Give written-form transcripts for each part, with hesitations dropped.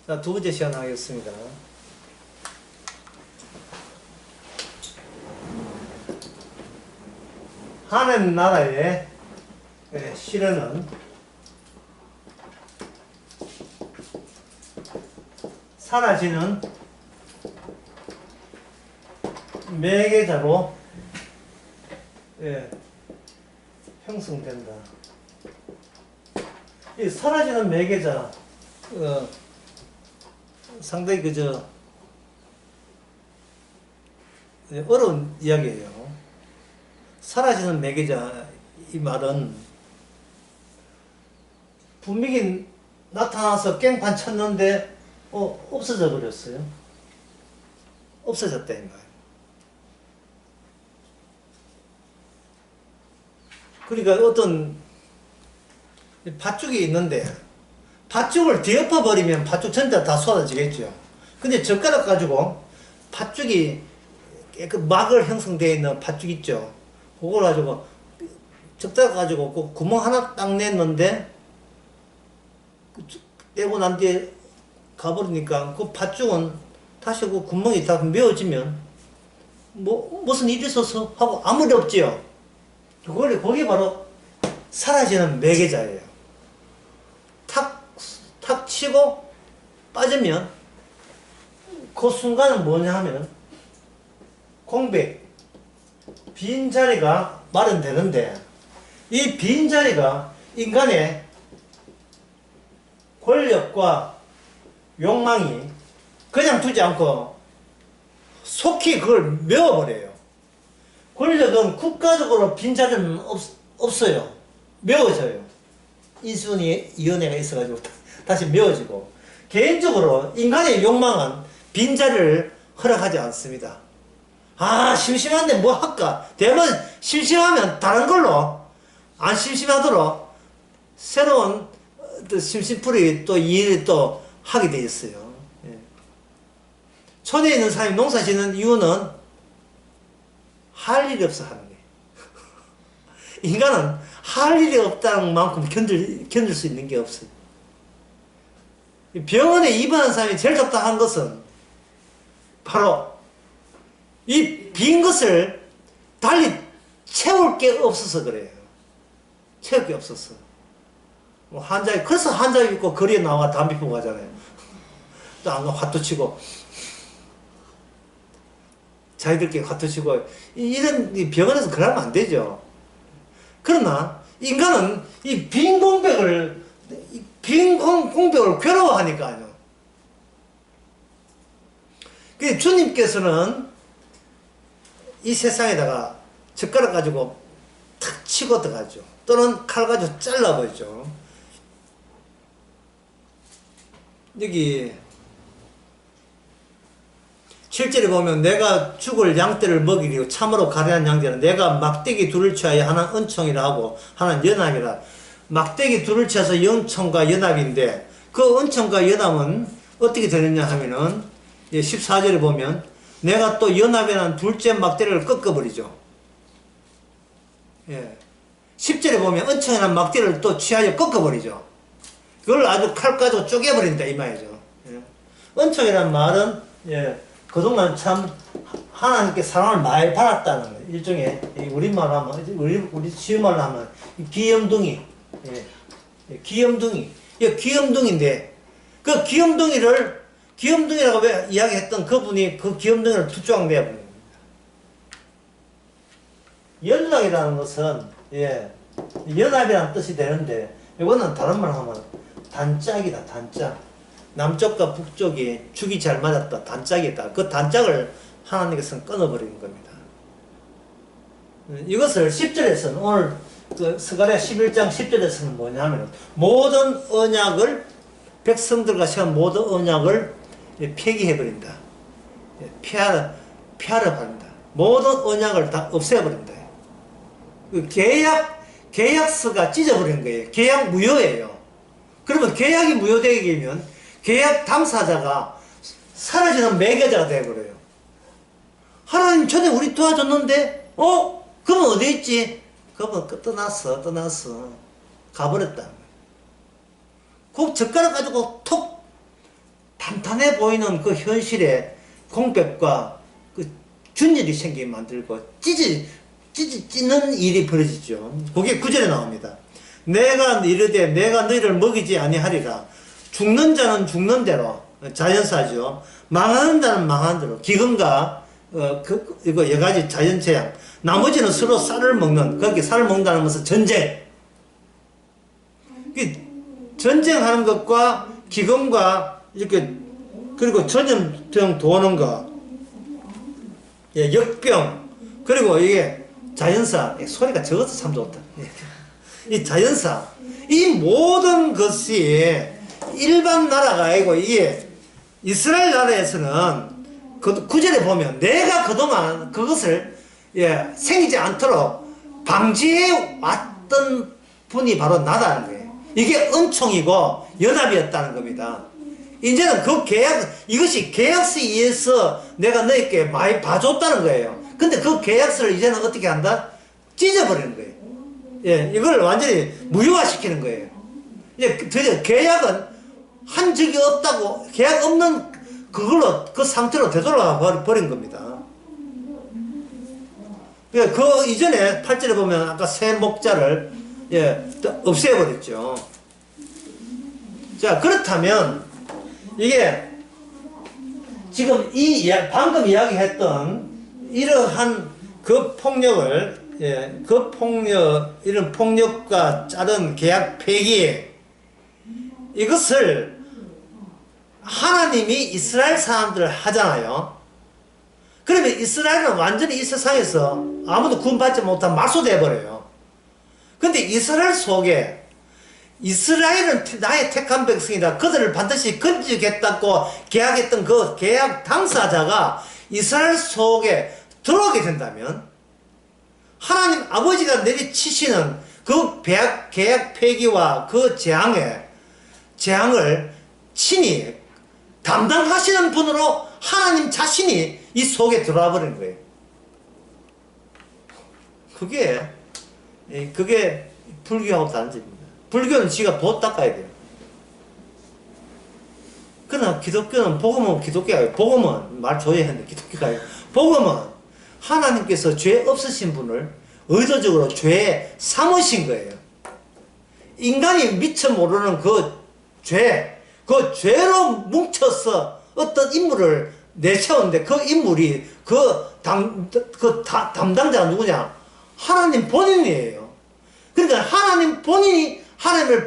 자, 두 번째 시간 하겠습니다. 하는 나라에 실현은 사라지는 매개자로 형성된다. 이 사라지는 매개자 상당히 어려운 이야기예요. 사라지는 매개자 이 말은 분명히 나타나서 깽판 쳤는데 없어져 버렸어요. 없어졌다 이 말. 그러니까 어떤 팥죽이 있는데 팥죽을 뒤엎어 버리면 팥죽 전체 다 쏟아지겠죠. 근데 젓가락 가지고 팥죽이 막을 형성되어 있는 팥죽 있죠. 그걸 가지고 젓가락 가지고 그 구멍 하나 딱 냈는데 떼고 난 뒤에 가버리니까 그 팥죽은 다시 그 구멍이 다 메워지면 무슨 일이 있어서 하고 아무 일 없지요. 그게 바로 사라지는 매개자예요. 탁 치고 빠지면 그 순간은 뭐냐 하면 공백, 빈 자리가 마련되는데 이 빈 자리가 인간의 권력과 욕망이 그냥 두지 않고 속히 그걸 메워버려요. 권력은 국가적으로 빈 자리는 없어요. 메워져요. 인수위원회가 있어가지고 다시 메워지고, 개인적으로 인간의 욕망은 빈자리를 허락하지 않습니다. 심심한데 뭐 할까? 대부분 심심하면 다른 걸로 안 심심하도록 새로운 또 심심풀이 또 일을 또 하게 돼 있어요. 촌에 있는 사람이 농사 짓는 이유는 할 일이 없어 하는 거예요. 인간은 할 일이 없다는 만큼 견딜 수 있는 게 없어요. 병원에 입원한 사람이 제일 답답한 것은 바로 이 빈 것을 달리 채울 게 없어서 그래요. 채울 게 없어서. 그래서 환자 입고 거리에 나와 담배 피우고 가잖아요. 또 안 가 화투 치고. 자기들끼리 화투 치고. 이런 병원에서 그러면 안 되죠. 그러나 인간은 이 빈 공백을 괴로워하니까요. 그 주님께서는 이 세상에다가 젓가락 가지고 탁 치고 들어가죠. 또는 칼 가지고 잘라버리죠. 여기 7절에 보면 내가 죽을 양떼를 먹이기로 참으로 가련한 양떼는 내가 막대기 둘을 취하여 하나는 은총이라 하고 하나는 연합이라. 막대기 둘을 취해서 은총과 연합인데 그 은총과 연합은 어떻게 되느냐 하면은 14절에 보면 내가 또 연합이라는 둘째 막대를 꺾어버리죠. 10절에 보면 은총이라는 막대를 또 취하여 꺾어버리죠. 그걸 아주 칼 가지고 쪼개버린다 이 말이죠. 은총이라는 말은 그동안 참 하나님께 사랑을 많이 받았다는 거예요. 일종의 우리말로 하면 우리 쉬운말로 하면 귀염둥이, 귀염둥인데 그 귀염둥이라고 왜 이야기했던 그분이 그 귀염둥이를 투정 내버린 겁니다. 연락이라는 것은 연합이라는 뜻이 되는데 이거는 다른 말로 하면 단짝이다. 단짝. 남쪽과 북쪽이 죽이 잘 맞았다. 단짝이다. 그 단짝을 하나님께서는 끊어버리는 겁니다. 이것을 10절에서는 오늘 그 스가랴 11장 10절에서는 뭐냐 하면 모든 언약을 백성들과 세운 모든 언약을 폐기해버린다. 폐하려버린다. 모든 언약을 다 없애버린다. 계약서가 찢어버린 거예요. 계약 무효예요. 그러면 계약이 무효되게 되면 계약 당사자가 사라지는 매개자가 되어버려요. 하나님 전에 우리 도와줬는데 그러면 어디 있지? 그러면 떠났어 가버렸다. 그 젓가락 가지고 톡 허탄해 보이는 그 현실에 공백과 그 균열이 생기게 만들고 찢는 일이 벌어지죠. 그게 9절에 나옵니다. 내가 이르되 내가 너희를 먹이지 아니하리라. 죽는 자는 죽는 대로, 자연사죠. 망하는 자는 망하는 대로, 기근과 이거 여러 가지 자연재앙, 나머지는 서로 쌀을 먹는, 거기 쌀을 먹는다는 것은 전쟁. 전쟁하는 것과 기근과 이렇게, 그리고 전염병 도는 거, 예, 역병, 그리고 이게 자연사, 소리가 적어서 참 좋다. 이 자연사, 이 모든 것이 일반 나라가 아니고, 이게 이스라엘 나라에서는 그 9절에 보면 내가 그동안 그것을, 예, 생기지 않도록 방지해 왔던 분이 바로 나다는 거예요. 이게 은총이고 연합이었다는 겁니다. 이제는 그 계약, 이것이 계약서에 의해서 내가 너에게 많이 봐줬다는 거예요. 근데 그 계약서를 이제는 어떻게 한다? 찢어버리는 거예요. 예, 이걸 완전히 무효화시키는 거예요. 예, 드디어 계약은 한 적이 없다고, 계약 없는 그걸로, 그 상태로 되돌아가 버린 겁니다. 예, 그 이전에 8절에 보면 아까 새 목자를, 예, 없애버렸죠. 자, 그렇다면 이게 지금 방금 이야기했던 이러한 그 폭력을, 예, 그 폭력, 이런 폭력과 짜른 계약 폐기, 이것을 하나님이 이스라엘 사람들을 하잖아요. 그러면 이스라엘은 완전히 이 세상에서 아무도 구원받지 못한 말소 되어버려요. 근데 이스라엘 속에, 이스라엘은 나의 택한 백성이다, 그들을 반드시 건지겠다고 계약했던 그 계약 당사자가 이스라엘 속에 들어오게 된다면, 하나님 아버지가 내리치시는 그 계약 폐기와 그 재앙을 친히 담당하시는 분으로 하나님 자신이 이 속에 들어와 버린 거예요. 그게 불교하고 다른 점입니다. 불교는 지가 도 닦아야 돼요. 그러나 기독교는, 복음은 기독교가, 복음은 말 조회했는데 기독교가 아니에요. 복음은 하나님께서 죄 없으신 분을 의도적으로 죄에 삼으신 거예요. 인간이 미처 모르는 그 죄로 뭉쳐서 어떤 인물을 내세웠는데, 그 인물이 담당자가 누구냐? 하나님 본인이에요. 그러니까 하나님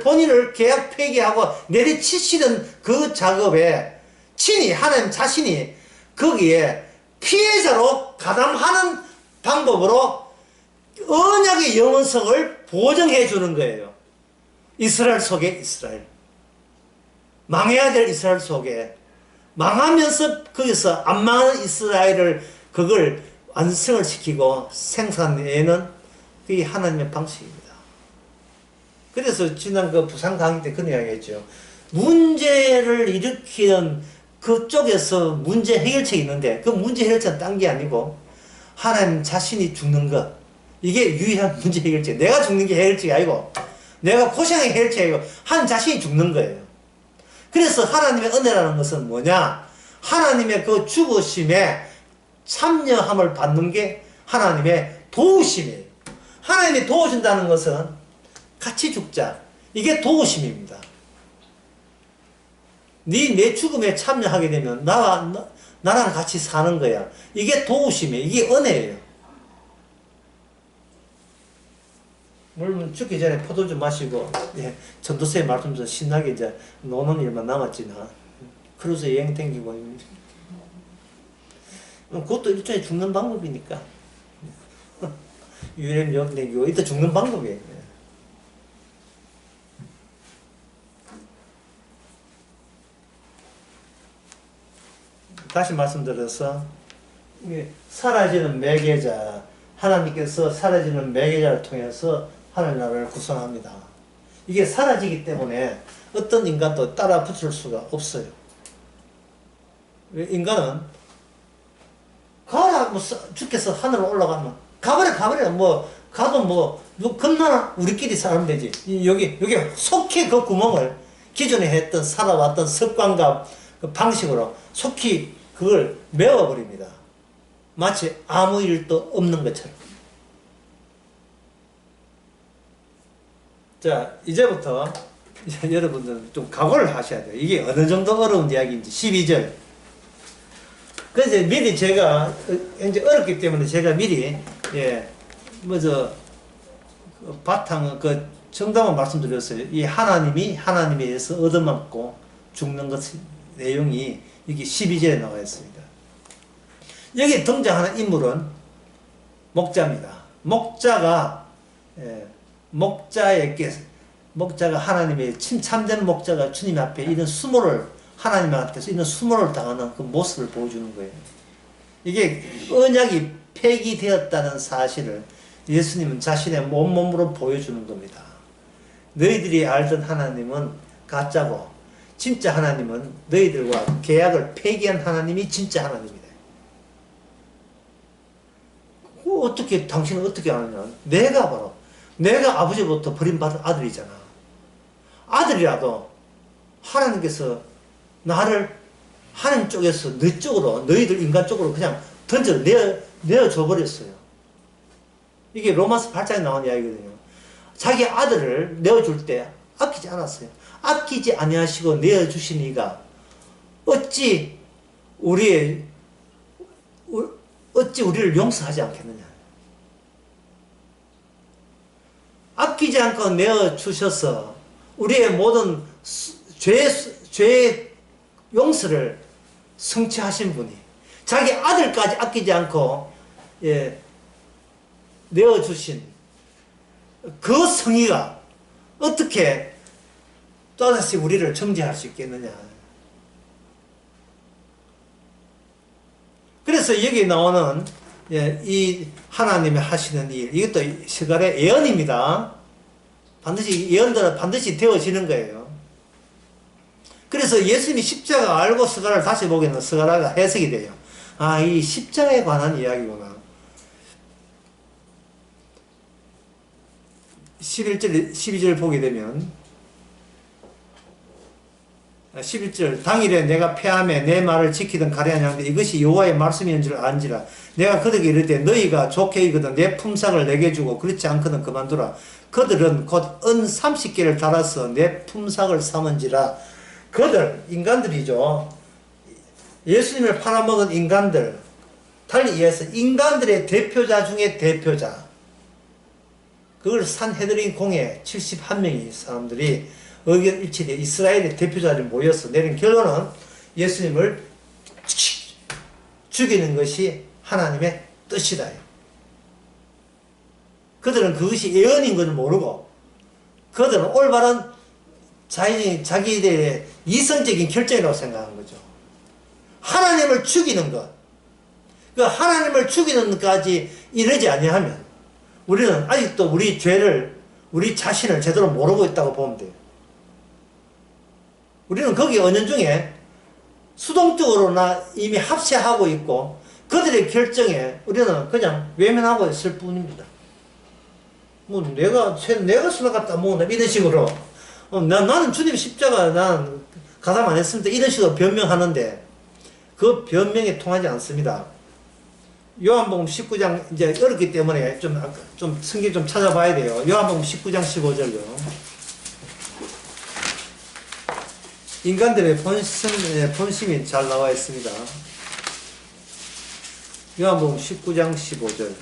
본인을 계약 폐기하고 내리치시는 그 작업에 친히 하나님 자신이 거기에 피해자로 가담하는 방법으로 언약의 영원성을 보증해 주는 거예요. 이스라엘 속에 이스라엘, 망해야 될 이스라엘 속에, 망하면서 거기서 안 망하는 이스라엘을, 그걸 완성을 시키고 생산해내는 그게 하나님의 방식입니다. 그래서 지난 그 부산 강의 때 그런 이야기 했죠. 문제를 일으키는 그쪽에서 문제 해결책이 있는데, 그 문제 해결책은 딴 게 아니고 하나님 자신이 죽는 것, 이게 유일한 문제 해결책. 내가 죽는 게 해결책이 아니고, 내가 고생의 해결책이 아니고 하나님 자신이 죽는 거예요. 그래서 하나님의 은혜라는 것은 뭐냐? 하나님의 그 죽으심에 참여함을 받는 게 하나님의 도우심이에요. 하나님이 도우신다는 것은 같이 죽자, 이게 도우심입니다. 내 죽음에 참여하게 되면 나랑 같이 사는 거야. 이게 도우심이에요. 이게 은혜예요. 물론 죽기 전에 포도 좀 마시고, 예, 전도서의 말씀 좀 신나게 이제 노는 일만 남았지나, 크루즈 여행 댕기고, 그것도 일종의 죽는 방법이니까. 유럽 여행 댕기고, 이때 죽는 방법이에요. 다시 말씀드려서, 사라지는 매개자, 하나님께서 사라지는 매개자를 통해서 하나님 나라를 구성합니다. 이게 사라지기 때문에 어떤 인간도 따라 붙을 수가 없어요. 인간은 가라, 주께서 하늘로 올라가면 가버려, 가도 겁나나? 우리끼리 살면 되지. 여기 속히 그 구멍을, 기존에 했던 살아왔던 습관과 그 방식으로 속히 그걸 메워버립니다. 마치 아무 일도 없는 것처럼. 자, 이제부터 여러분들은 좀 각오를 하셔야 돼요. 이게 어느 정도 어려운 이야기인지. 12절. 그래서 미리 제가 이제 어렵기 때문에 제가 미리 바탕 정답은 말씀드렸어요. 이 하나님이 하나님에 의해서 얻어맞고 죽는 것 내용이 이게 12절에 나와 있습니다. 여기 등장하는 인물은 목자입니다. 목자가 목자가 하나님의 참된 목자가 주님 앞에 이런 수모를 하나님 앞에서 이런 수모를 당하는 그 모습을 보여주는 거예요. 이게 언약이 폐기되었다는 사실을 예수님은 자신의 몸으로 보여주는 겁니다. 너희들이 알던 하나님은 가짜고 진짜 하나님은 너희들과 계약을 폐기한 하나님이 진짜 하나님이다. 어떻게 당신은 어떻게 아느냐? 내가 아버지로부터 버림받은 아들이잖아. 아들이라도 하나님께서 나를 하나님 쪽에서 너희 쪽으로 너희들 인간 쪽으로 그냥 내어줘 버렸어요. 이게 로마서 8장에 나온 이야기거든요. 자기 아들을 내어줄 때 아끼지 않았어요. 아끼지 아니하시고 내어주신 이가 어찌 우리를 용서하지 않겠느냐. 아끼지 않고 내어주셔서 우리의 모든 죄의 용서를 성취하신 분이 자기 아들까지 아끼지 않고 내어주신 그 성의가 어떻게 또다시 우리를 정죄할 수 있겠느냐. 그래서 여기 나오는 이 하나님이 하시는 일, 이것도 스가랴 예언입니다. 예언들은 반드시 되어지는 거예요. 그래서 예수님이 십자가 알고 스가랴를 다시 보게 되면 스가랴가 해석이 돼요. 아, 이 십자가에 관한 이야기구나. 12절 보게 되면 11절 당일에 내가 패함에 내 말을 지키던 가련한 양들 이것이 여호와의 말씀인 줄 안지라. 내가 그들에게 이르되 너희가 좋게 이거든 내 품삯을 내게 주고 그렇지 않거든 그만두라. 그들은 곧 은 30개를 달아서 내 품삯을 삼은지라. 그들 인간들이죠. 예수님을 팔아먹은 인간들, 달리 이해해서 인간들의 대표자 중에 대표자, 그걸 산헤드린 공회 71명의 사람들이 의견 일치돼 이스라엘의 대표자들이 모여서 내린 결론은 예수님을 죽이는 것이 하나님의 뜻이다. 그들은 그것이 예언인 것을 모르고 그들은 올바른 자기들의 이성적인 결정이라고 생각한 거죠. 하나님을 죽이는 것, 그 하나님을 죽이는 것까지 이르지 아니하면 우리는 아직도 우리 죄를, 우리 자신을 제대로 모르고 있다고 보면 돼요. 우리는 거기 은연중에 수동적으로나 이미 합세하고 있고 그들의 결정에 우리는 그냥 외면하고 있을 뿐입니다. 뭐 내가 생각했다 뭐 이런 식으로 나는 주님 십자가 난 가담 안 했습니다 이런 식으로 변명하는데 그 변명에 통하지 않습니다. 요한복음 19장 이제 어렵기 때문에 좀 성경 좀 찾아봐야 돼요. 요한복음 19장 15절요. 인간들의 본심이 잘 나와 있습니다. 요한복음 19장 15절.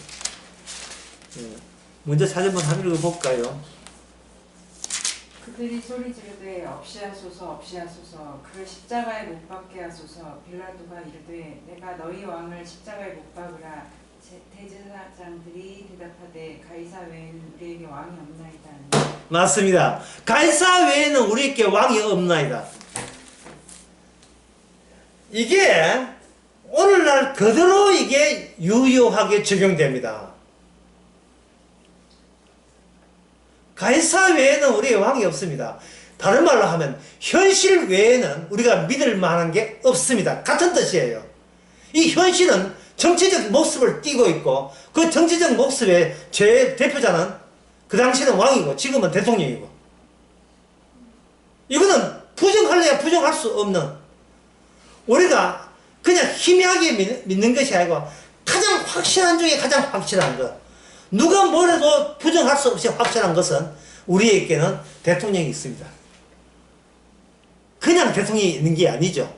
먼저 찾아본 한 읽어볼까요? 그들이 소리 지르되 없이하소서 없이하소서 그를 십자가에 못 박게 하소서. 빌라도가 이르되 내가 너희 왕을 십자가에 못 박으라. 대제사장들이 대답하되 가이사 외에는 우리에게 왕이 없나이다. 맞습니다. 가이사 외에는 우리에게 왕이 없나이다. 이게 오늘날 그대로 이게 유효하게 적용됩니다. 가이사 외에는 우리의 왕이 없습니다. 다른 말로 하면 현실 외에는 우리가 믿을 만한 게 없습니다. 같은 뜻이에요. 이 현실은 정치적 모습을 띠고 있고 그 정치적 모습의 제 대표자는 그 당시는 왕이고 지금은 대통령이고 이거는 부정할래야 부정할 수 없는 우리가 그냥 희미하게 믿는 것이 아니고 가장 확실한 중에 가장 확실한 것. 누가 뭐래도 부정할 수 없이 확실한 것은 우리에게는 대통령이 있습니다. 그냥 대통령이 있는 게 아니죠.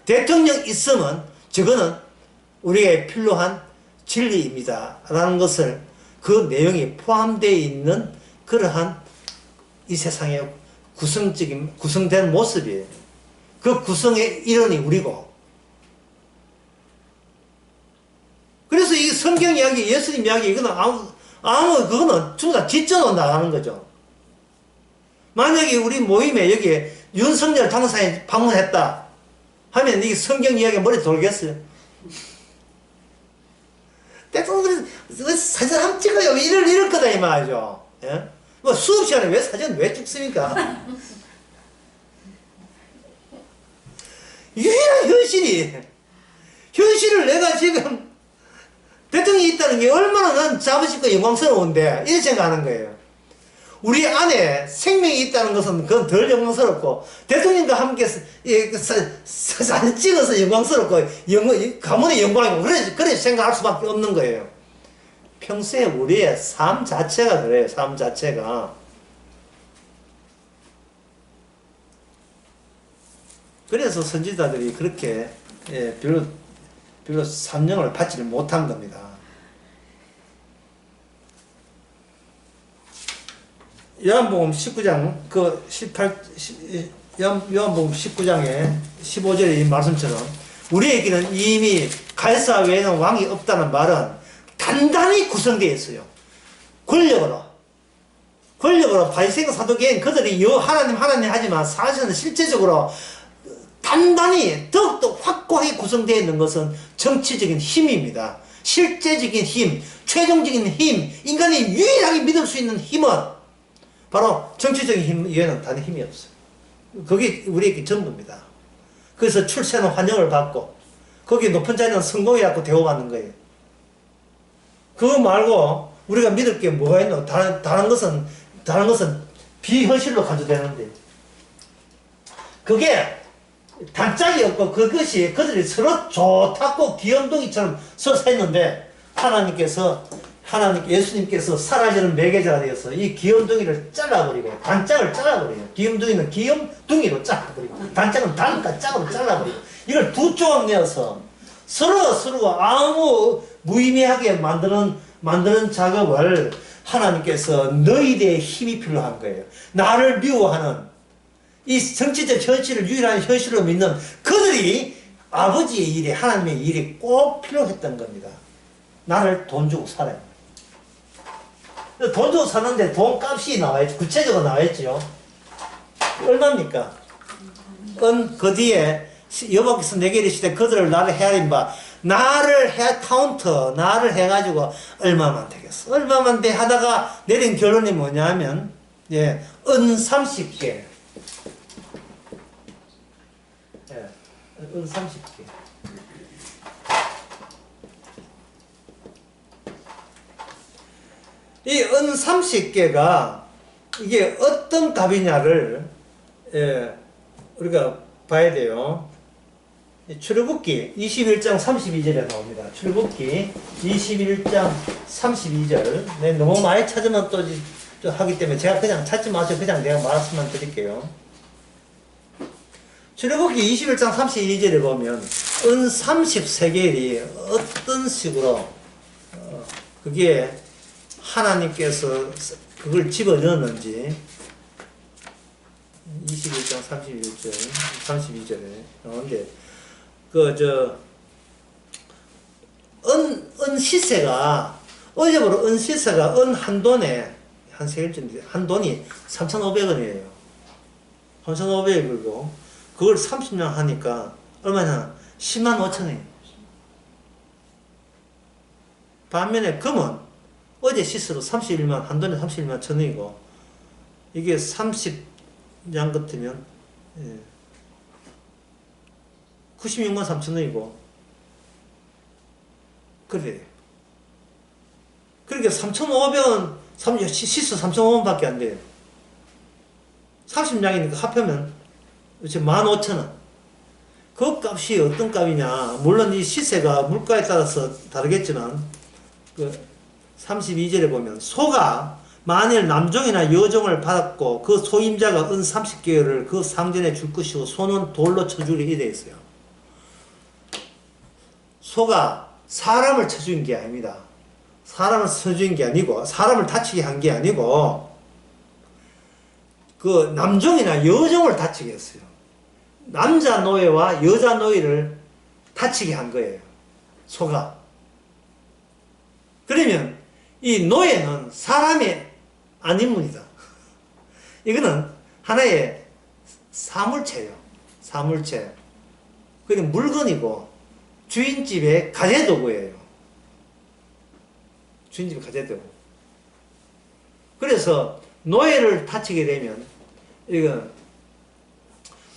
대통령 있으면 저거는 우리에게 필요한 진리입니다. 라는 것을 그 내용이 포함되어 있는 그러한 이 세상의 구성된 모습이에요. 그 구성의 일원이 우리고. 그래서 이 성경 이야기, 예수님 이야기, 이거는 그거는 전부 다 뒷전으로 나가는 거죠. 만약에 우리 모임에 여기 윤석열 당사인 방문했다 하면 이 성경 이야기 머리 돌겠어요? 대통령 사진 한번 찍어요. 이럴 거다 이 말이죠. 예? 뭐 수업 시간에 왜 사진 왜 찍습니까? 유일한 현실을 내가 지금 대통령이 있다는 게 얼마나 난 자부심과 영광스러운데 이렇게 생각하는 거예요. 우리 안에 생명이 있다는 것은 그건 덜 영광스럽고 대통령과 함께 사진 찍어서 영광스럽고 가문의 영광이고 그래 생각할 수밖에 없는 거예요. 평소에 우리의 삶 자체가 그래요. 삶 자체가. 그래서 선지자들이 그렇게 별로 삼령을 받지를 못한 겁니다. 요한복음 19장 요한복음 19장의 15절의 이 말씀처럼 우리에게는 이미 가이사 외에는 왕이 없다는 말은 단단히 구성되어 있어요. 권력으로 바리새인과 사두개인 그들이 하나님 하지만 사실은 실제적으로 단단히 더욱더 확고하게 구성되어 있는 것은 정치적인 힘입니다. 실제적인 힘, 최종적인 힘, 인간이 유일하게 믿을 수 있는 힘은 바로 정치적인 힘 이외에는 다른 힘이 없어요. 그게 우리에게 전부입니다. 그래서 출세는 환영을 받고 거기 높은 자리는 성공해갖고 대우받는 거예요. 그거 말고 우리가 믿을 게 뭐가 있노? 다른 것은 비현실로 간주되는데 그게 단짝이 없고 그것이 그들이 서로 좋다고 귀염둥이처럼 서로 서 있는데 예수님께서 사라지는 매개자가 되어서 이 귀염둥이를 잘라버리고 단짝을 잘라버려요. 귀염둥이는 귀염둥이로 잘라버리고 단짝은 단까 짝으로 잘라버리고 이걸 두 조각 내어서 서로가 아무 무의미하게 만드는 작업을 하나님께서 너희들의 힘이 필요한 거예요. 나를 미워하는 이 정치적 현실을 유일한 현실로 믿는 그들이 아버지의 일이 하나님의 일이 꼭 필요했던 겁니다. 나를 돈 주고 살아요. 돈 주고 사는데 돈 값이 나와있죠. 구체적으로 나와있죠. 얼마입니까? 그 뒤에 여호와께서 내게 이르시되 그들을 나를 헤아린 바 나를 해가지고 얼마만 되겠어. 얼마만 돼 하다가 내린 결론이 뭐냐면 은 30개. 은 30개. 이 은 30개가 이게 어떤 값이냐를 우리가 봐야 돼요. 출애굽기 21장 32절에 나옵니다. 출애굽기 21장 32절. 네, 너무 많이 찾으면 또 하기 때문에 제가 그냥 찾지 마세요. 그냥 내가 말씀만 드릴게요. 출애굽기 21장 32절에 보면 은 33개일이 어떤 식으로 그게 하나님께서 그걸 집어넣었는지 21장 32절에 나오는데 은 시세가 어제부로 은 시세가 은 한 돈에 한 세겔쯤인데 한 돈이 3,500원이에요. 3,500원이고 그걸 30년 하니까 얼마냐? 10만 5천원이에요. 반면에 금은 어제 시세로 31만, 한 돈에 31만 천원이고 이게 30양 같으면 96만 3천원이고 그래. 그러니까 3,500원, 시세 3,500원밖에 안 돼요. 30양이니까 합하면 15,000원. 그 값이 어떤 값이냐. 물론 이 시세가 물가에 따라서 다르겠지만, 그 32절에 보면, 소가 만일 남종이나 여종을 받았고, 그 소임자가 은 30개월을 그 상전에 줄 것이고, 소는 돌로 쳐주리 이래 있어요. 소가 사람을 쳐준 게 아닙니다. 사람을 쳐준 게 아니고, 사람을 다치게 한 게 아니고, 그 남종이나 여종을 다치게 했어요. 남자 노예와 여자 노예를 다치게 한 거예요. 소가. 그러면 이 노예는 사람이 아닌문이다. 이거는 하나의 사물체예요. 사물체. 그냥 물건이고 주인집의 가재도구예요. 주인집의 가재도구. 그래서 노예를 다치게 되면 이건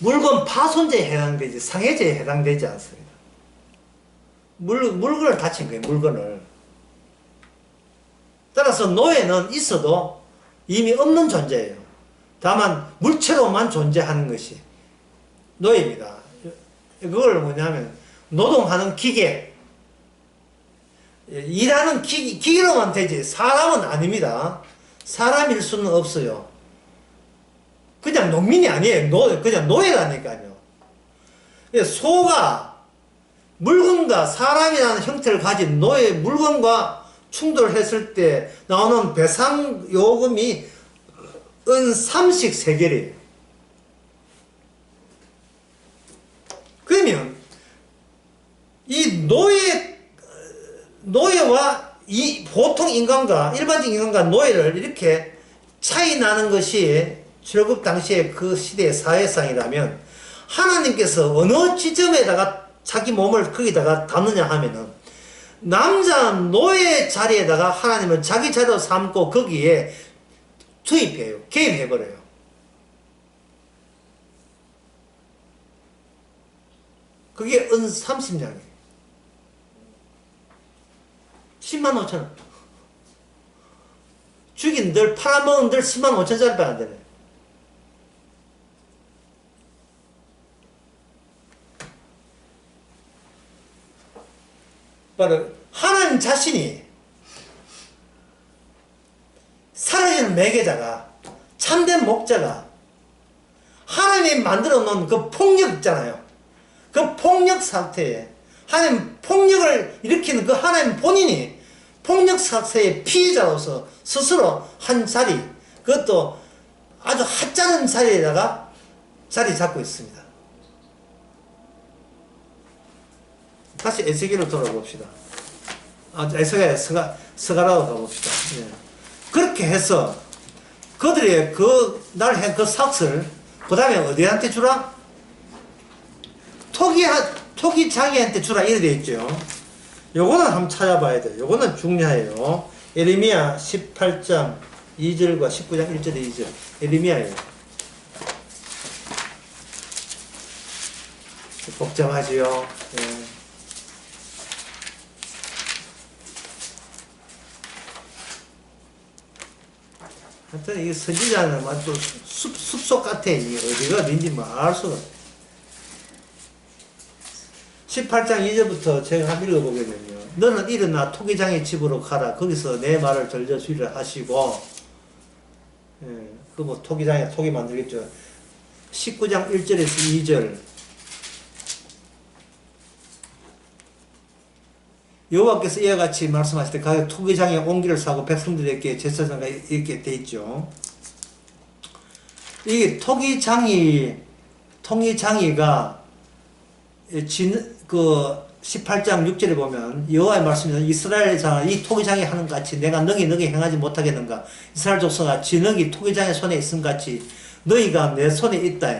물건 파손죄에 해당되지 상해죄에 해당되지 않습니다. 물건을 다친 거예요. 물건을. 따라서 노예는 있어도 이미 없는 존재예요. 다만 물체로만 존재하는 것이 노예입니다. 그걸 뭐냐면 노동하는 기계, 일하는 기계로만 되지 사람은 아닙니다. 사람일 수는 없어요. 그냥 농민이 아니에요. 그냥 노예라니까요. 소가 물건과 사람이라는 형태를 가진 노예 물건과 충돌했을 때 나오는 배상 요금이 은 30세겔이에요. 그러면 이 노예와 이 보통 인간과 일반적 인간과 노예를 이렇게 차이 나는 것이 출애굽 당시의 그 시대의 사회상이라면 하나님께서 어느 지점에다가 자기 몸을 거기다가 담느냐 하면은 남자 노예 자리에다가 하나님은 자기 자리로 삼고 거기에 투입해요. 개입해버려요. 그게 은 30냥이에요. 105,000원. 죽인 들 팔아먹은 들 105,000원짜리밖에 안 되네. 바로 하나님 자신이 사라지는 매개자가 참된 목자가 하나님이 만들어 놓은 그 폭력 있잖아요. 그 폭력 상태에 하나님 폭력을 일으키는 그 하나님 본인이 폭력 사태의 피해자로서 스스로 한 자리, 그것도 아주 하찮은 자리에다가 자리 잡고 있습니다. 다시 에스겔로 돌아봅시다. 에스겔 스가라로 가봅시다. 예. 그렇게 해서 그들의 날 한 그 삭슬 그 다음에 어디한테 주라? 토기 자기한테 주라 이래 돼 있죠. 요거는 한번 찾아봐야 돼요. 요거는 중요해요. 예레미야 18장 2절과 19장 1절에 2절. 예레미야예요. 복잡하지요. 예. 하여튼 이게 선지자는 또 숲속 같아. 이게 어디가 어딘지 알 수가 없어. 18장 2절부터 제가 한번 읽어보겠는요. 너는 일어나 토기장의 집으로 가라. 거기서 내 말을 들려주리라 하시고, 예, 그 뭐 토기장에 토기 만들겠죠. 19장 1절에서 2절. 여호와께서 이와 같이 말씀하실 때 가서 토기장에 옹기를 사고 백성들에게 제사장가 이렇게 돼 있죠. 이게 토기장이가 그 18장 6절에 보면 여호와의 말씀이 이스라엘 자 이 토기장이 하는 같이 내가 너희 행하지 못하겠는가. 이스라엘 족속아 진흙이 토기장의 손에 있음 같이 너희가 내 손에 있다.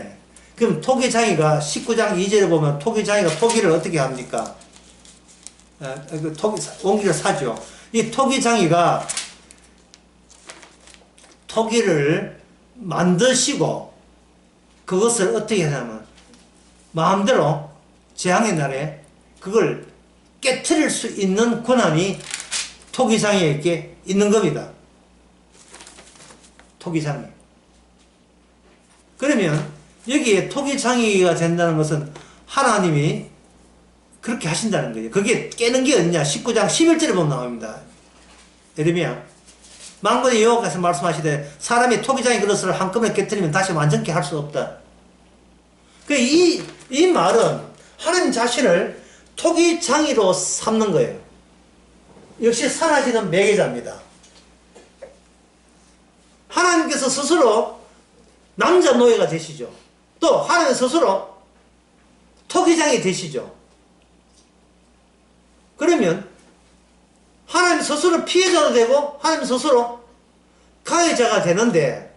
그럼 토기장이가 19장 2절에 보면 토기장이가 토기를 어떻게 합니까? 옹기를 사죠. 이 토기장이가 토기를 만드시고 그것을 어떻게 하냐면 마음대로 재앙의 날에 그걸 깨트릴 수 있는 권한이 토기장이에게 있는 겁니다. 토기장이. 그러면 여기에 토기장이가 된다는 것은 하나님이 그렇게 하신다는 거예요. 그게 깨는 게 어디냐? 19장 11절에 보면 나옵니다. 예레미야. 만군의 여호와께서 말씀하시되 사람이 토기장의 그릇을 한꺼번에 깨뜨리면 다시 완전케 할 수 없다. 이 말은 하나님 자신을 토기장이로 삼는 거예요. 역시 사라지는 매개자입니다. 하나님께서 스스로 남자 노예가 되시죠. 또 하나님 스스로 토기장이 되시죠. 그러면 하나님 스스로 피해자도 되고 하나님 스스로 가해자가 되는데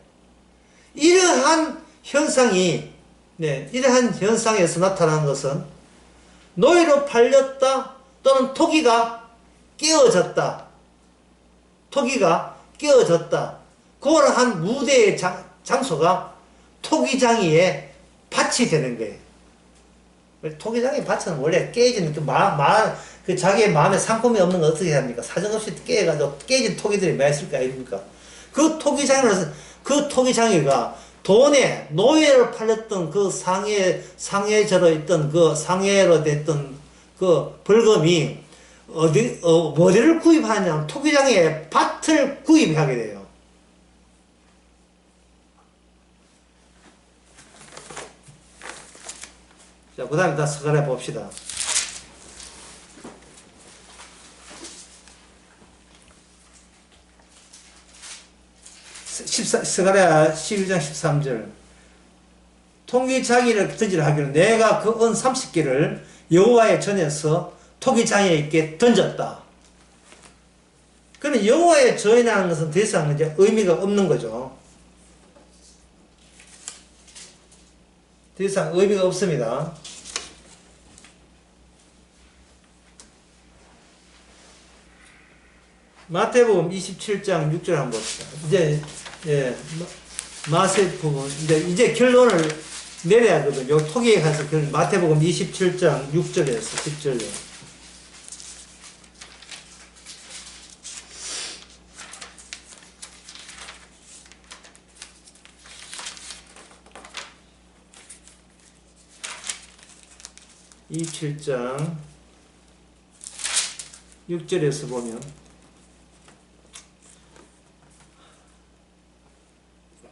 이러한 현상이 이러한 현상에서 나타나는 것은 노예로 팔렸다 또는 토기가 깨어졌다. 토기가 깨어졌다. 그러한 무대의 장소가 토기장이의 밭이 되는 거예요. 토기장의 밭은 원래 깨진 그 자기의 마음에 상품이 없는 거 어떻게 합니까? 사정없이 깨가지고 깨진 토기들이 많이 있을 거 아닙니까? 그 토기장이가 돈에 노예를 팔렸던 그 상해저로 있던 그 상해로 됐던 그 벌금이 어디를 구입하냐면 토기장의 밭을 구입하게 돼요. 자, 그 다음에 다 스가랴 봅시다. 스가랴 11장 13절. 토기장이를 던지라 하기로 내가 그 은 30개를 여호와의 전에서 토기장에게 던졌다. 그러면 여호와의 전이라는 것은 더 이상 이제 의미가 없는 거죠. 더 이상 의미가 없습니다. 마태복음 27장 6절 한번 봅시다. 이제 마세복음 이제 결론을 내려야 하거든요. 토기에 가서 마태복음 27장 6절에서 10절에. 이 7장 6절에서 보면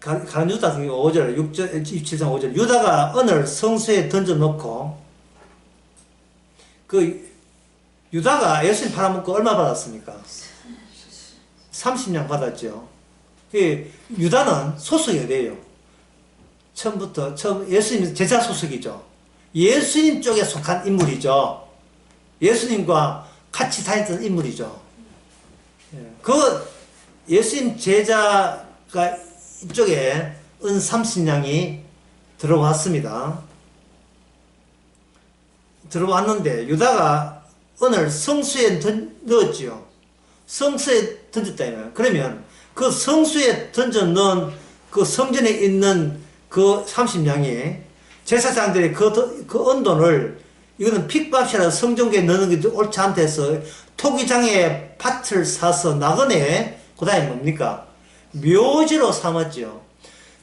유다 5절 6절 27장 5절 유다가 은을 성수에 던져놓고 그 유다가 예수님 팔아먹고 얼마 받았습니까? 30냥 받았죠. 유다는 소속이 돼요. 처음부터 예수님 제자 소속이죠. 예수님 쪽에 속한 인물이죠. 예수님과 같이 다녔던 인물이죠. 그 예수님 제자가 이쪽에 은 30냥이 들어왔습니다. 들어왔는데 유다가 은을 성수에 넣었지요. 성수에 던졌다. 그러면 그 성수에 던져 넣은 그 성전에 있는 그 30냥이 제사장들이 그 은돈을 이거는 픽값이라 성전교에 넣는 게 옳지 않다 해서 토기장에 밭을 사서 나그네 그 다음에 뭡니까? 묘지로 삼았죠.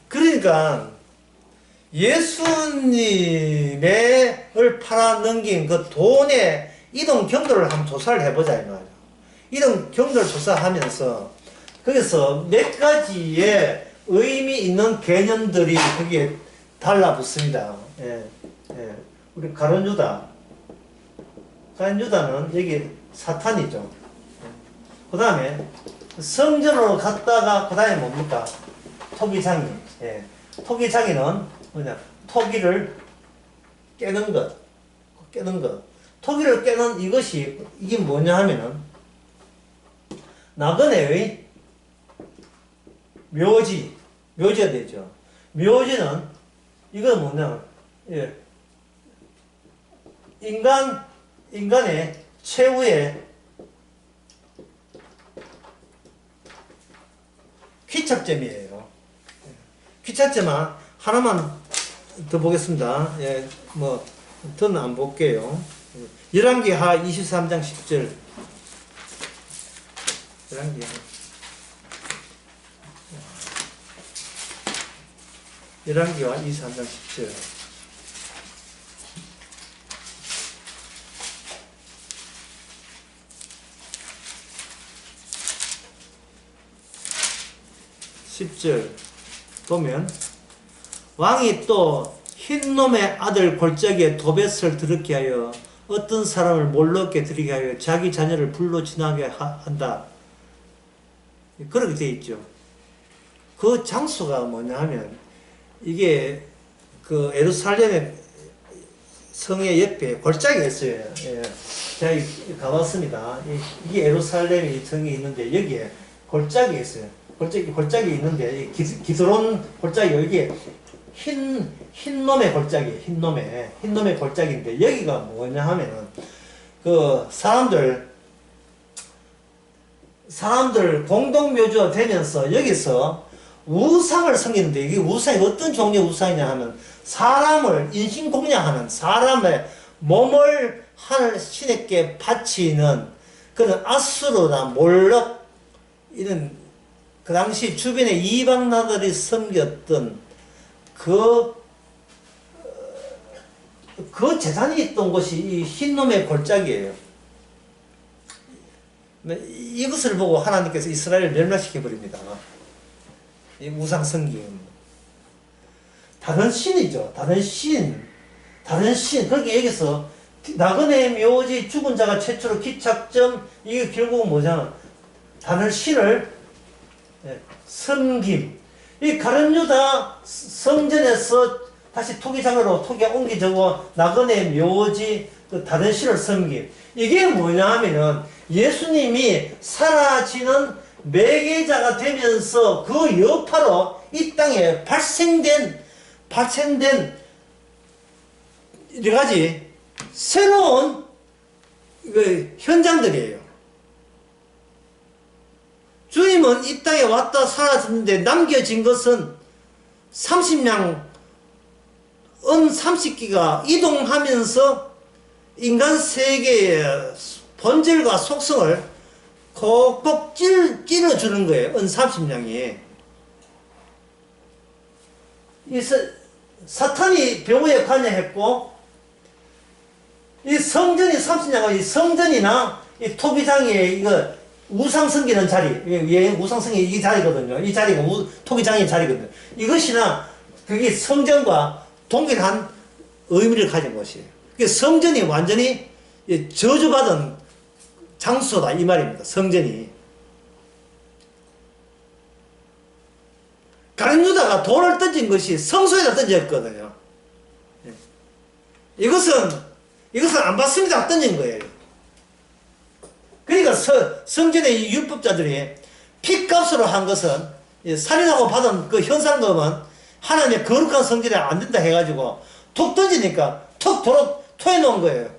그러니까 예수님을 팔아넘긴 그 돈의 이동 경로를 한번 조사를 해보자 이 말이야. 이동 경로를 조사하면서 거기서 몇 가지의 의미 있는 개념들이 거기에 달라붙습니다. 우리 가룟유다는 여기 사탄이죠. 그 다음에 성전으로 갔다가 그 다음에 뭡니까? 토기장이. 토기장이는 뭐냐? 토기를 깨는 것. 토기를 깨는 이게 뭐냐 하면은 나그네의 묘지가 되죠. 묘지는 이건 뭐냐? 인간의 최후의 귀착점이에요. 귀착점 하나만 더 보겠습니다. 더는 안 볼게요. 열왕기하 23장 10절. 열왕기하 23장 10절. 10절 보면 왕이 또 흰놈의 아들 골짜기에 도벳을 들었게 하여 어떤 사람을 몰럽게 들이게 하여 자기 자녀를 불로 지나게 한다. 그렇게 되어 있죠. 그 장소가 뭐냐 하면 이게 그 예루살렘의 성의 옆에 골짜기가 있어요. 예. 제가 가봤습니다. 이게 예루살렘의 성이 있는데 여기에 골짜기가 있어요. 골짜기 있는데 기드론 골짜기가 여기에 흰놈의 골짜기, 흰놈의 골짜기인데 여기가 뭐냐 하면은 그 사람들 공동묘주가 되면서 여기서 우상을 섬기는데 이게 우상이 어떤 종류의 우상이냐 하면 사람을 인신공양하는 사람의 몸을 하늘 신에게 바치는 그런 아수르나 몰록 이런 그 당시 주변에 이방 나라들이 섬겼던 그 재산이 있던 곳이 이 흰놈의 골짜기예요. 이것을 보고 하나님께서 이스라엘을 멸망시켜 버립니다. 이 우상 섬김. 다른 신이죠. 다른 신. 그렇게 여기서 나그네 묘지 죽은 자가 최초로 기착점 이게 결국은 뭐냐? 다른 신을 섬김. 이 가룟 유다 성전에서 다시 토기장으로 토기가 옮겨지고 나그네 묘지 그 다른 신을 섬김. 이게 뭐냐 하면은 예수님이 사라지는 매개자가 되면서 그 여파로 이 땅에 발생된 여러 가지 새로운 그 현장들이에요. 주님은 이 땅에 왔다 사라졌는데 남겨진 것은 30냥 은 30기가 이동하면서 인간 세계의 본질과 속성을 꼭꼭 찔러주는 거예요. 은 30냥이. 사탄이 병호에 관여했고 이 성전이 30냥은 이 성전이나 이 토기장의 이거 우상 섬기는 자리, 우상 섬기 이 자리거든요. 이 자리가 토기장의 자리거든요. 이것이나 그게 성전과 동일한 의미를 가진 것이에요. 성전이 완전히 저주받은 장소다 이 말입니다. 성전이. 가룟 유다가 돌을 던진 것이 성소에다 던졌거든요. 이것은 안 받습니다. 던진 거예요. 그러니까 성전의 율법자들이 핏값으로 한 것은 살인하고 받은 그 현상금은 하나님의 거룩한 성전에 안 된다 해가지고 톡 던지니까 톡 토해 놓은 거예요.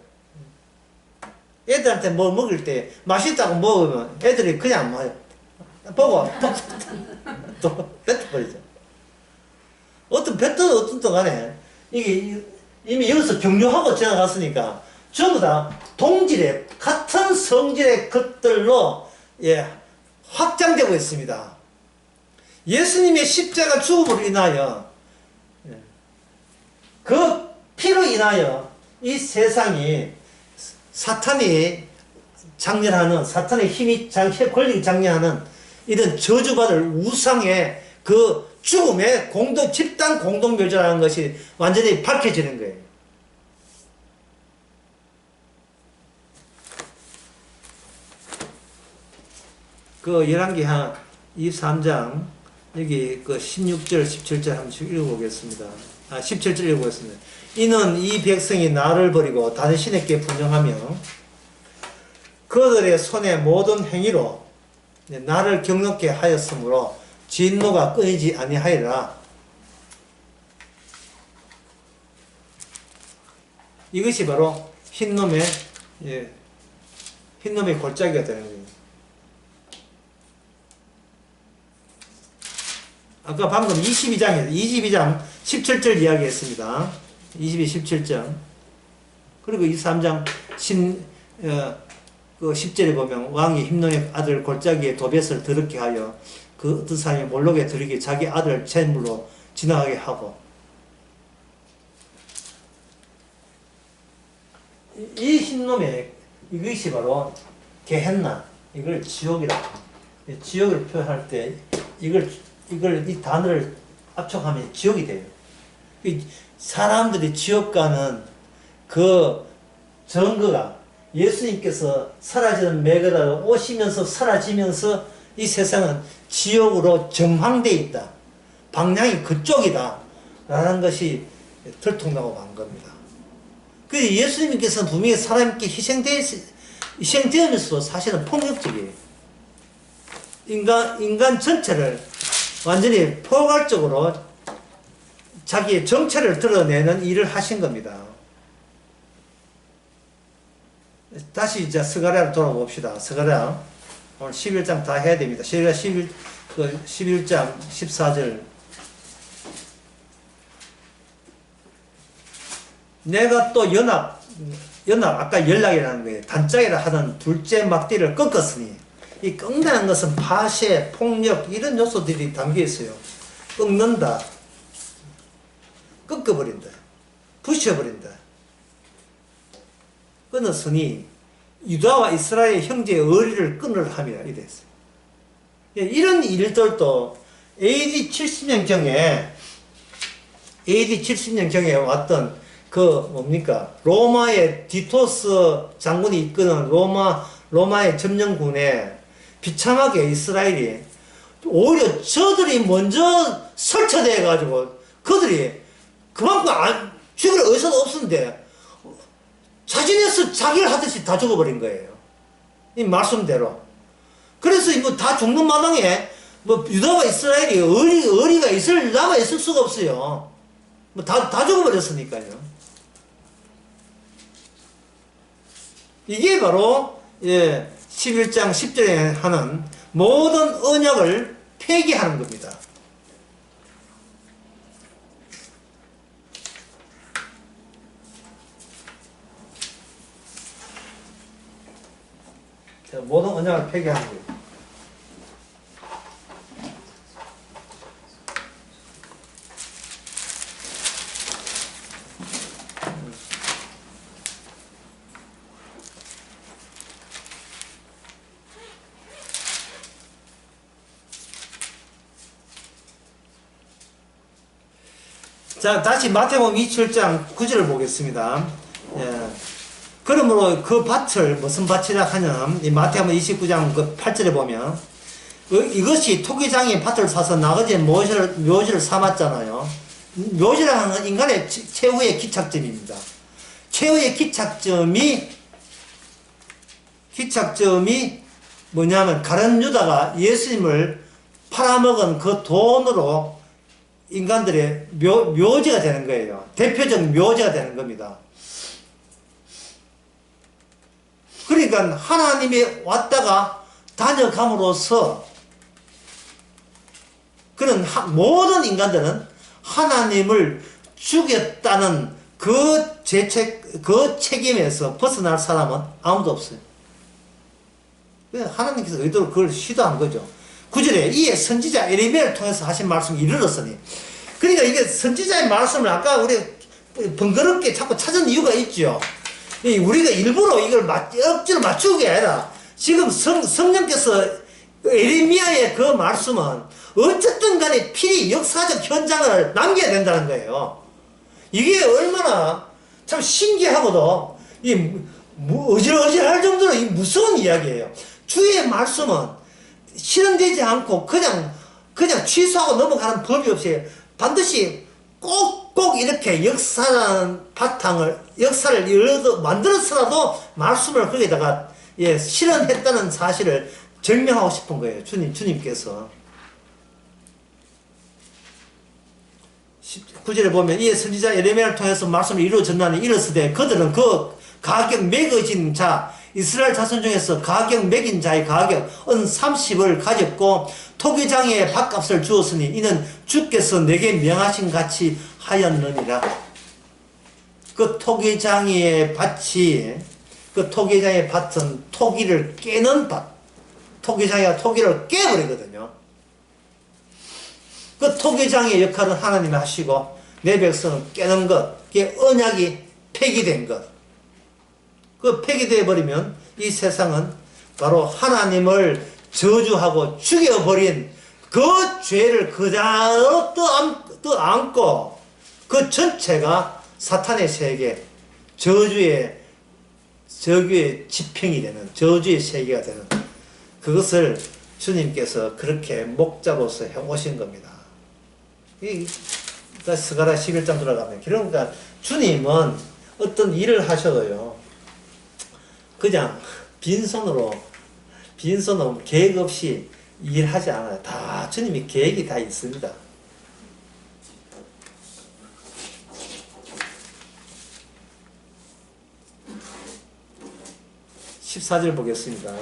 애들한테 뭐 먹을 때 맛있다고 먹으면 애들이 그냥 보고 또 뱉어버리죠. 어떤 또 간에 이게 이미 여기서 경유하고 지나갔으니까 전부 다 동질의 같은 성질의 것들로 확장되고 있습니다. 예수님의 십자가 죽음으로 인하여 그 피로 인하여 이 세상이 사탄이 장렬하는 사탄의 힘이 권력이 장렬하는 이런 저주받을 우상의 그 죽음의 집단 공동묘지라는 것이 완전히 밝혀지는 거예요. 그 열왕기하 23장 여기 그 16절 17절 한번 읽어보겠습니다. 17절 읽어보겠습니다. 이는 이 백성이 나를 버리고 다른 신에게 분영하며 그들의 손의 모든 행위로 나를 경넉게 하였으므로 진노가 끊이지 아니하리라. 이것이 바로 흰놈의 골짜기가 되는 거예요. 아까 방금 22장 17절 이야기했습니다. 17장. 그리고 23장 10절에 보면 왕이 흰놈의 아들 골짜기에 도벳을 더럽게 하여 그 어떤 사람이 몰록에 들이게 자기 아들 잿물로 지나가게 하고, 이 흰놈의 이것이 바로 게헨나, 이걸 지옥이라, 지옥을 표현할 때 이걸 이 단어를 압축하면 지옥이 돼요. 이 사람들이 지옥 가는 그 증거가 예수님께서 사라지는 매거다 오시면서 사라지면서 이 세상은 지옥으로 정황되어 있다. 방향이 그쪽이다. 라는 것이 들통나고 간 겁니다. 그 예수님께서는 분명히 사람께 희생되면서도 사실은 폭력적이에요. 인간 전체를 완전히 포괄적으로 자기의 정체를 드러내는 일을 하신 겁니다. 다시 이제 스가랴로 돌아봅시다. 스가랴 오늘 11장 다 해야 됩니다. 스가랴 11장 14절. 내가 또 연합 아까 연락이라는 거예요. 단짝이라 하던 둘째 막대를 꺾었으니 이 꺾는 것은 파쇄, 폭력 이런 요소들이 담겨 있어요. 꺾는다, 꺾어버린다, 부셔버린다. 끊었으니 유다와 이스라엘 형제의 의리를 끊으려 함이라 이랬어요. 이런 일들도 AD 70년경에 왔던 그 뭡니까 로마의 디토스 장군이 이끄는 로마의 점령군에 비참하게 이스라엘이 오히려 저들이 먼저 설쳐돼 가지고 그들이 그만큼 죽을 의사도 없었는데 자진해서 자기를 하듯이 다 죽어버린 거예요. 이 말씀대로. 그래서 뭐 다 죽는 마당에 뭐 유다와 이스라엘이 의리가 남아 있을 수가 없어요. 뭐 다 죽어버렸으니까요. 이게 바로 11장 10절에 하는 모든 언약을 폐기하는 겁니다. 모든 언약을 폐기하는 거예요. 자, 다시 마태복음 27장 9절을 보겠습니다. 그러므로 그 밭을 무슨 밭이라 하냐면 이 마태복음 29장 그 8절에 보면 이것이 토기장이 밭을 사서 나그네의 묘지를 삼았잖아요. 묘지라는 건 인간의 최후의 기착점입니다. 최후의 기착점이 뭐냐면 가룟 유다가 예수님을 팔아먹은 그 돈으로 인간들의 묘지가 되는 거예요. 대표적 묘지가 되는 겁니다. 그러니까 하나님이 왔다가 다녀감으로써 그런 모든 인간들은 하나님을 죽였다는 그 책임에서 벗어날 사람은 아무도 없어요. 하나님께서 의도로 그걸 시도한 거죠. 9절에 이에 선지자 예레미야를 통해서 하신 말씀이 이르렀으니, 그러니까 이게 선지자의 말씀을 아까 우리 번거롭게 자꾸 찾은 이유가 있죠. 우리가 일부러 이걸 억지로 맞추는 게 아니라 지금 성령께서 예레미야의 그 말씀은 어쨌든 간에 필히 역사적 현장을 남겨야 된다는 거예요. 이게 얼마나 참 신기하고도 어질어질할 정도로 무서운 이야기예요. 주의 말씀은 실현되지 않고 그냥 취소하고 넘어가는 법이 없이 반드시 꼭꼭 이렇게 역사라는 역사를 만들어서라도 말씀을 거기다가 실현했다는 사실을 증명하고 싶은 거예요. 주님께서. 9절에 보면 이에 선지자 예레미야를 통해서 말씀을 이루어졌나니 이르시되 그들은 그 가격 매겨진 자 이스라엘 자손 중에서 가격 매긴 자의 가격 은 30을 가졌고 토기장의 밭값을 주었으니 이는 주께서 내게 명하신 같이 하였느니라. 그 토기장의 밭은 토기를 깨는 밭. 토기장이가 토기를 깨버리거든요. 그 토기장의 역할은 하나님이 하시고 내 백성을 깨는 것, 그게 언약이 폐기된 것. 그 폐기되어 버리면 이 세상은 바로 하나님을 저주하고 죽여버린 그 죄를 그대로 떠안고 그 전체가 사탄의 세계, 저주의 지평이 되는, 저주의 세계가 되는, 그것을 주님께서 그렇게 목자로서 해오신 겁니다. 스가랴 11장 들어가면, 그러니까 주님은 어떤 일을 하셔도요, 그냥 빈손으로 계획 없이 일하지 않아요. 다 주님이 계획이 다 있습니다. 14절 보겠습니다.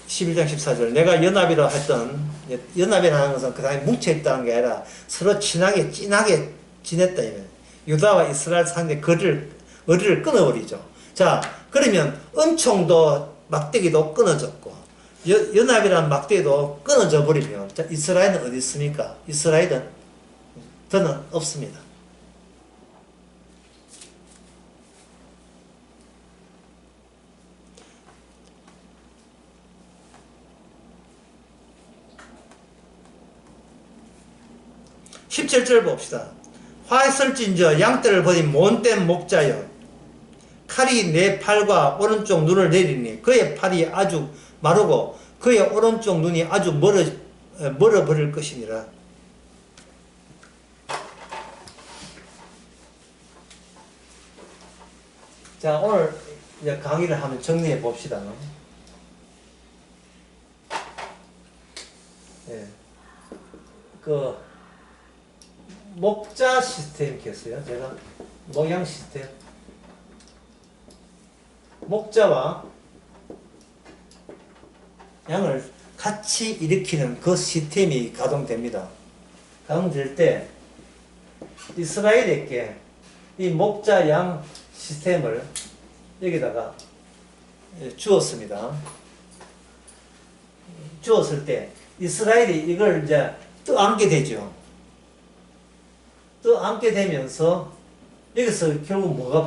11장 14절. 내가 연합이라 했던, 연합이라는 것은 그 다음에 뭉쳐있다는 게 아니라 서로 친하게, 진하게 지냈다. 유다와 이스라엘 상대 거리를 끊어버리죠. 자, 그러면 은총도 막대기도 끊어졌고, 연합이라는 막대기도 끊어져 버리면, 자, 이스라엘은 어디 있습니까? 이스라엘은 더는 없습니다. 십칠 절 봅시다. 화했을진저 양떼를 버린 못된 목자여, 칼이 내 팔과 오른쪽 눈을 내리니 그의 팔이 아주 마르고 그의 오른쪽 눈이 아주 멀어버릴 것이니라. 자, 오늘 이제 강의를 한번 정리해 봅시다. 예. 목자 시스템 있겠어요? 제가 목양 시스템. 목자와 양을 같이 일으키는 그 시스템이 가동됩니다. 가동될 때 이스라엘에게 이 목자 양 시스템을 여기다가 주었습니다. 주었을 때 이스라엘이 이걸 이제 떠안게 되죠. 떠안게 되면서 여기서 결국 뭐가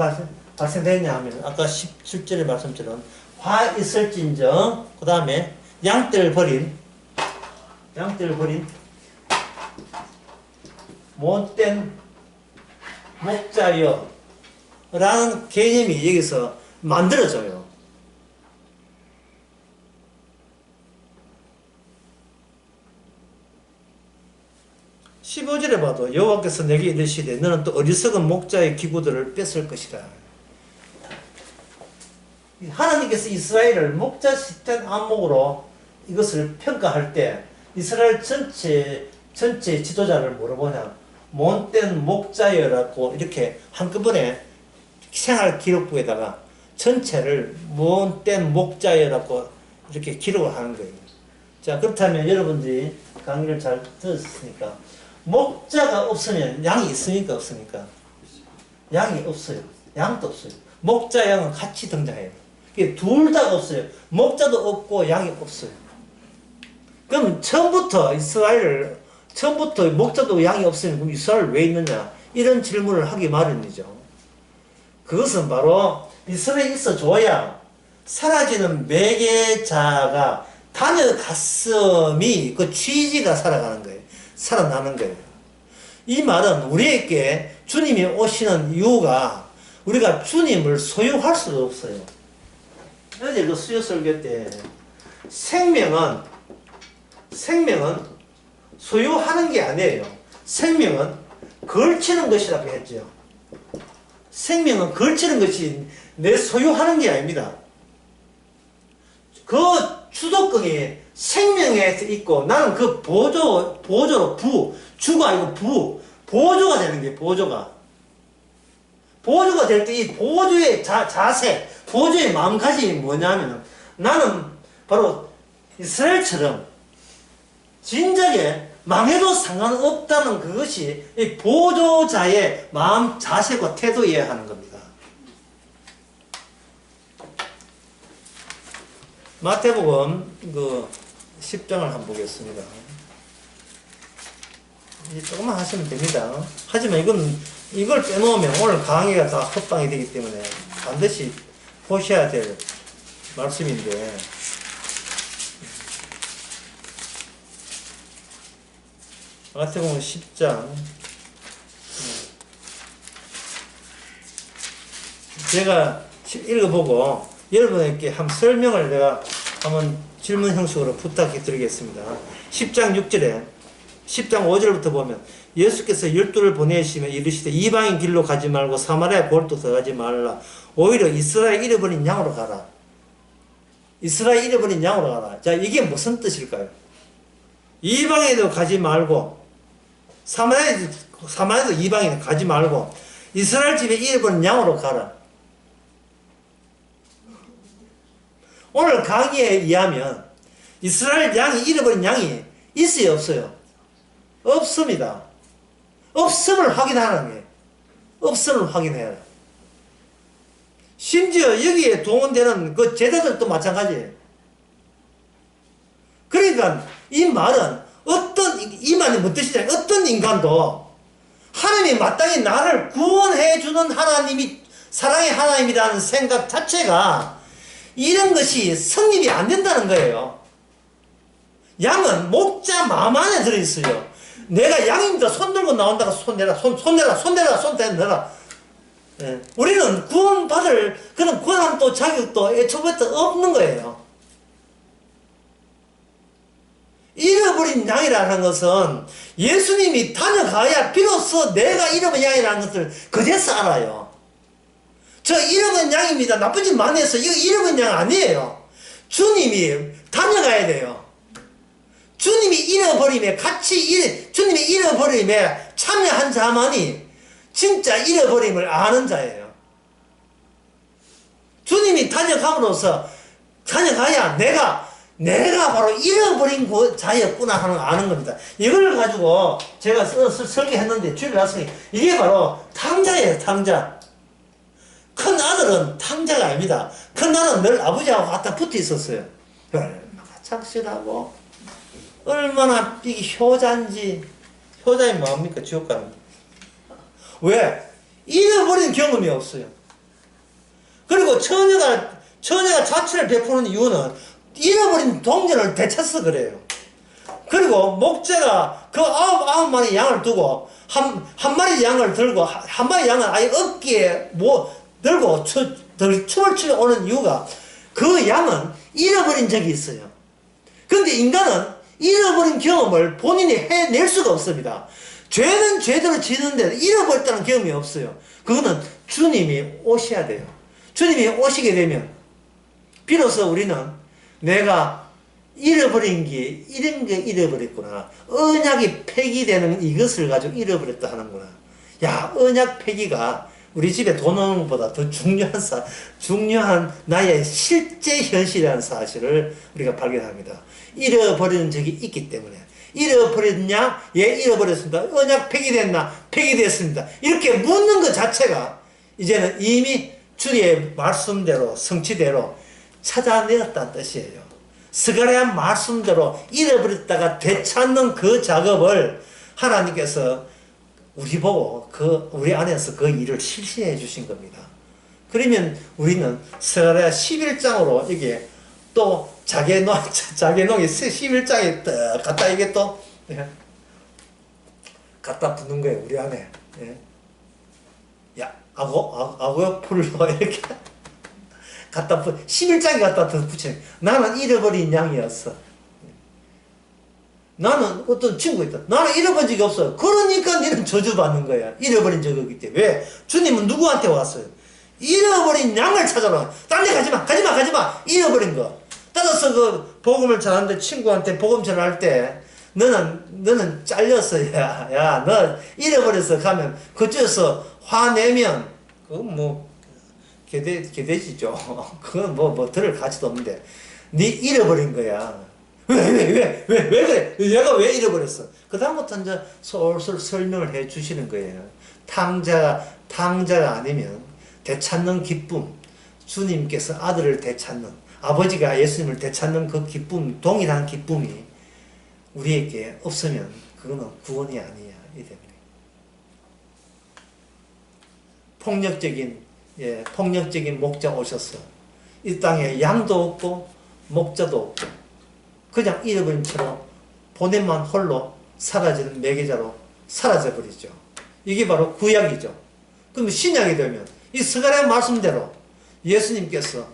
발생되냐 하면 아까 17절의 말씀처럼 화 있을진정, 그 다음에 양떼를 버린 못된 목자여 라는 개념이 여기서 만들어져요. 15절에 봐도 여호와께서 내게 이르시되 너는 또 어리석은 목자의 기구들을 뺏을 것이라. 하나님께서 이스라엘을 목자 시스템 안목으로 이것을 평가할 때 이스라엘 전체 지도자를 뭐로 보냐, 못된 목자여라고 이렇게 한꺼번에 생활 기록부에다가 전체를 못된 목자여라고 이렇게 기록을 하는 거예요. 자, 그렇다면 여러분들이 강의를 잘 들었으니까 목자가 없으면 양이 있습니까? 없습니까? 양이 없어요. 양도 없어요. 목자, 양은 같이 등장해요. 둘 다 없어요. 목자도 없고 양이 없어요. 그럼 처음부터 목자도 양이 없으면 그럼 이스라엘 왜 있느냐? 이런 질문을 하기 마련이죠. 그것은 바로 이스라엘이 있어줘야 사라지는 매개자가 다녀갔음이 그 취지가 살아가는 거예요. 살아나는 거예요. 이 말은 우리에게 주님이 오시는 이유가 우리가 주님을 소유할 수가 없어요. 어제 그 수요 설교 때 생명은 소유하는 게 아니에요. 생명은 걸치는 것이라고 했죠. 생명은 걸치는 것이 내 소유하는 게 아닙니다. 그 주도권이 생명에 있고 나는 그 보조로 주가 아니고 보조가 되는 게 보조가 될 때 이 보조의 자세, 보조의 마음가짐이 뭐냐면 나는 바로 이스라엘처럼 진작에 망해도 상관없다는 그것이 이 보조자의 마음, 자세고 태도여야 하는 겁니다. 마태복음 10장을 한번 보겠습니다. 이제 조금만 하시면 됩니다. 하지만 이걸 빼놓으면 오늘 강의가 다 헛방이 되기 때문에 반드시 보셔야 될 말씀인데, 마태복음 10장. 제가 읽어보고 여러분에게 한번 설명을 내가 한번 질문 형식으로 부탁해 드리겠습니다. 10장 6절에 10장 5절부터 보면 예수께서 12를 보내시며 이르시되 이방인 길로 가지 말고 사마리아 골도 들어가지 말라. 오히려 이스라엘 잃어버린 양으로 가라. 이스라엘 잃어버린 양으로 가라. 자, 이게 무슨 뜻일까요? 이방에도 가지 말고 사마리아도 이방에 가지 말고 이스라엘 집에 잃어버린 양으로 가라. 오늘 강의에 의하면 이스라엘 양이 잃어버린 양이 있어요, 없어요? 없습니다. 없음을 확인하는 거예요. 없음을 확인해라. 심지어 여기에 동원되는 그 제자들도 마찬가지예요. 그러니까 이 말은 이 말이 무슨 뜻이냐? 어떤 인간도 하나님이 마땅히 나를 구원해주는 하나님이 사랑의 하나님이라는 생각 자체가 이런 것이 성립이 안 된다는 거예요. 양은 목자 마음 안에 들어있어요. 내가 양입니다. 손 들고 나온다고 손 내라. 손 내라. 예. 우리는 구원받을 그런 권한도 자격도 애초부터 없는 거예요. 잃어버린 양이라는 것은 예수님이 다녀가야 비로소 내가 잃어버린 양이라는 것을 그제서 알아요. 저 잃어버린 양입니다. 나쁜 짓 많이 해서 이거 잃어버린 양 아니에요. 주님이 다녀가야 돼요. 주님이 잃어버림에 주님이 잃어버림에 참여한 자만이 진짜 잃어버림을 아는 자예요. 주님이 다녀감으로써 다녀가야 내가 바로 잃어버린 자였구나 하는 걸 아는 겁니다. 이걸 가지고 제가 설계했는데 주일 났으니 이게 바로 탕자예요. 탕자. 큰 아들은 탕자가 아닙니다. 큰 아들은 늘 아버지하고 갖다 붙어 있었어요. 얼마나 착실하고 얼마나 이게 효자인지. 효자이 뭐합니까? 지옥 가는 거. 왜? 잃어버린 경험이 없어요. 그리고 처녀가 자취를 베푸는 이유는 잃어버린 동전을 되찾아서 그래요. 그리고 목자가 그 아홉 마리 양을 두고 한 마리 양을 들고 한 마리 양을 아예 어깨에 들고 춤을 추며 오는 이유가 그 양은 잃어버린 적이 있어요. 그런데 인간은 잃어버린 경험을 본인이 해낼 수가 없습니다. 죄는 죄대로 지는데 잃어버렸다는 경험이 없어요. 그거는 주님이 오셔야 돼요. 주님이 오시게 되면 비로소 우리는 내가 잃어버린 게 이런 게 잃어버렸구나. 언약이 폐기되는 이것을 가지고 잃어버렸다 하는구나. 야, 언약 폐기가 우리 집에 돈 오는 것보다 더 중요한 나의 실제 현실이라는 사실을 우리가 발견합니다. 잃어버리는 적이 있기 때문에. 잃어버렸냐? 예, 잃어버렸습니다. 언약 폐기됐나? 폐기됐습니다. 이렇게 묻는 것 자체가 이제는 이미 주의 말씀대로 성취대로 찾아내었다는 뜻이에요. 스가랴 말씀대로 잃어버렸다가 되찾는 그 작업을 하나님께서 우리 보고 우리 안에서 그 일을 실시해 주신 겁니다. 그러면 우리는 스가랴 11장으로 이게 또 자개농이 11장에 딱 갖다 이게 또 갖다 붙는 거예요. 우리 안에. 야, 악어풀로 이렇게 갖다 11장에 갖다 붙여. 나는 잃어버린 양이었어. 나는 어떤 친구가 있다. 나는 잃어버린 적이 없어. 그러니까 너는 저주받는 거야. 잃어버린 적이 없기 때문에. 왜? 주님은 누구한테 왔어요? 잃어버린 양을 찾아라. 딴 데 가지마. 잃어버린 거. 따라서 그 복음을 전하는데 친구한테 복음 전할 때 너는 잘렸어. 야, 너 잃어버려서 가면 그쪽에서 화내면 그건 뭐 개돼지죠. 그건 뭐 들을 가치도 없는데 네 잃어버린 거야. 왜 그래? 얘가 왜 잃어버렸어? 그 다음부터 이제 솔솔 설명을 해 주시는 거예요. 탕자가 아니면 되찾는 기쁨, 주님께서 아들을 되찾는, 아버지가 예수님을 되찾는 그 기쁨, 동일한 기쁨이 우리에게 없으면 그거는 구원이 아니야. 이 때문에 폭력적인 목자 오셔서 이 땅에 양도 없고 목자도 없고 그냥 잃어버린 채로 보냄만 홀로 사라지는 매개자로 사라져 버리죠. 이게 바로 구약이죠. 그럼 신약이 되면 이 스가랴 말씀대로 예수님께서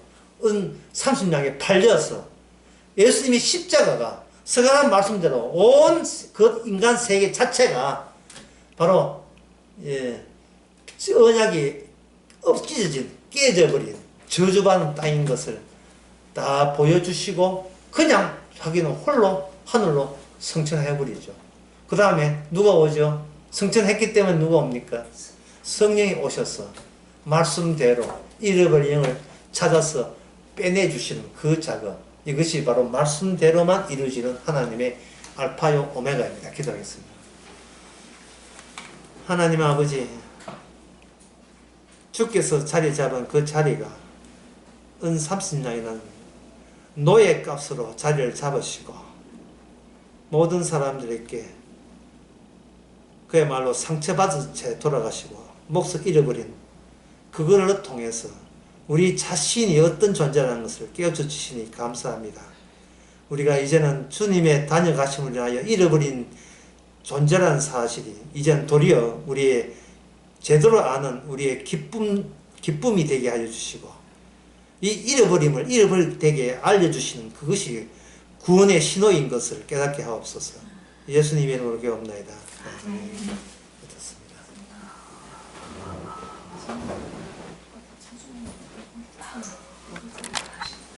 은 30냥에 팔려서 예수님의 십자가가 스가랴 말씀대로 온 그 인간 세계 자체가 바로 언약이 찢어진 깨져버린 저주받은 땅인 것을 다 보여주시고 그냥 자기는 홀로 하늘로 승천해버리죠. 그 다음에 누가 오죠? 승천했기 때문에 누가 옵니까? 성령이 오셔서 말씀대로 잃어버린 영을 찾아서 빼내주시는 그 작업, 이것이 바로 말씀대로만 이루어지는 하나님의 알파요 오메가입니다. 기도하겠습니다. 하나님 아버지, 주께서 자리 잡은 그 자리가 은 30냥이라는 노예 값으로 자리를 잡으시고 모든 사람들에게 그야말로 상처받은 채 돌아가시고 몫을 잃어버린 그거를 통해서 우리 자신이 어떤 존재라는 것을 깨우쳐 주시니 감사합니다. 우리가 이제는 주님의 다녀가심을 위하여 잃어버린 존재라는 사실이 이제는 도리어 우리의 제대로 아는 우리의 기쁨이 되게 하여 주시고 이 잃어버림을 잃어버리게 알려주시는 그것이 구원의 신호인 것을 깨닫게 하옵소서. 예수님의 이름으로 기도합니다. 아멘.